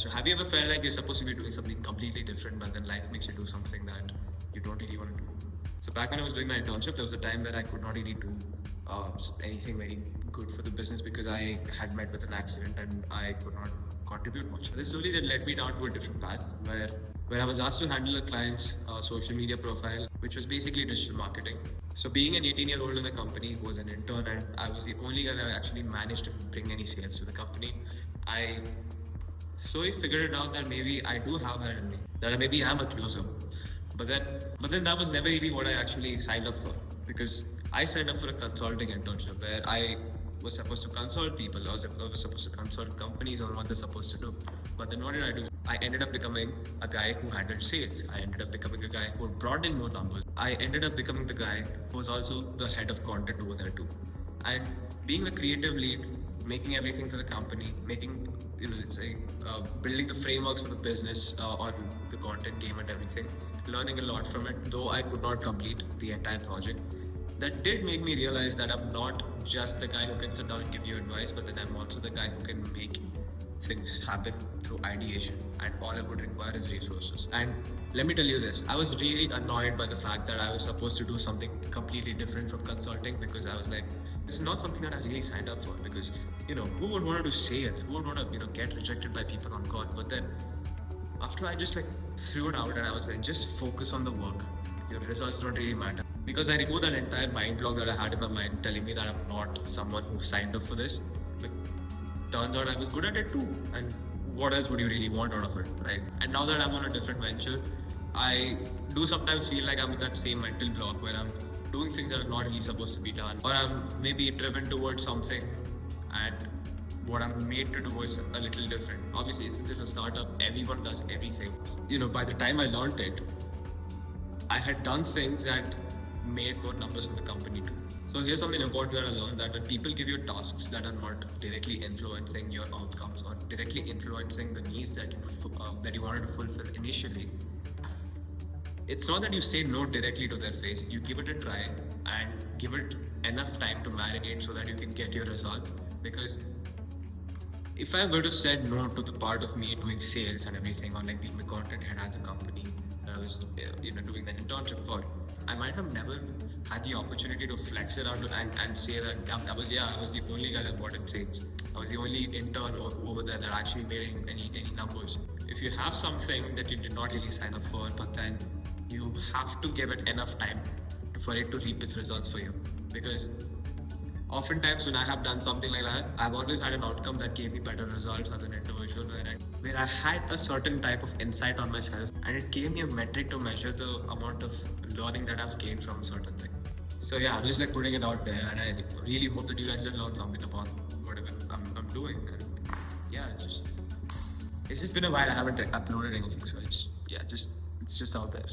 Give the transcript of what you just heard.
So have you ever felt like you're supposed to be doing something completely different, but then life makes you do something that you don't really want to do? So back when I was doing my internship, there was a time where I could not really do anything very good for the business because I had met with an accident and I could not contribute much. This slowly then led me down to a different path where I was asked to handle a client's social media profile, which was basically digital marketing. So being an 18-year-old in the company who was an intern, and I was the only guy that actually managed to bring any sales to the company, I slowly figured it out that maybe I do have that in me, that maybe I'm a closer. But then that was never really what I actually signed up for, because I signed up for a consulting internship where I was supposed to consult people. I was supposed to consult companies on what they're supposed to do. But then what did I do? I ended up becoming a guy who handled sales. I ended up becoming a guy who brought in more numbers. I ended up becoming the guy who was also the head of content over there too. And being the creative lead, making everything for the company, building the frameworks for the business on the content game and everything, learning a lot from it, though I could not complete the entire project. That did make me realize that I'm not just the guy who can sit down and give you advice, but that I'm also the guy who can make things happen through ideation, and all I would require is resources. And let me tell you this, I was really annoyed by the fact that I was supposed to do something completely different from consulting, because I was like, this is not something that I really signed up for, because who would want to do sales, who would want to get rejected by people on call? But then after I just threw it out and I was like, just focus on the work, your results don't really matter. Because I removed that entire mind block that I had in my mind telling me that I'm not someone who signed up for this. But turns out I was good at it too, and what else would you really want out of it, right? And now that I'm on a different venture, I do sometimes feel like I'm in that same mental block where I'm doing things that are not really supposed to be done, or I'm maybe driven towards something and what I'm made to do is a little different. Obviously, since it's a startup, everyone does everything. By the time I learned it, I had done things that made more numbers for the company too. So here's something important that I learned, that when people give you tasks that are not directly influencing your outcomes or directly influencing the needs that you wanted to fulfill initially, it's not that you say no directly to their face. You give it a try and give it enough time to marinate so that you can get your results. Because if I would have said no to the part of me doing sales and everything, or being the content head at the company that I was doing the internship for, I might have never had the opportunity to flex it out and say that I was the only guy that bought in sales. I was the only intern over there that actually made any numbers. If you have something that you did not really sign up for, but then you have to give it enough time for it to reap its results for you. Because oftentimes when I have done something like that, I've always had an outcome that gave me better results as an individual, where I had a certain type of insight on myself, and it gave me a metric to measure the amount of learning that I've gained from a certain thing. So yeah, I'm just putting it out there, and I really hope that you guys did learn something about whatever I'm doing. And yeah, it's just been a while. I haven't uploaded anything, so it's just out there.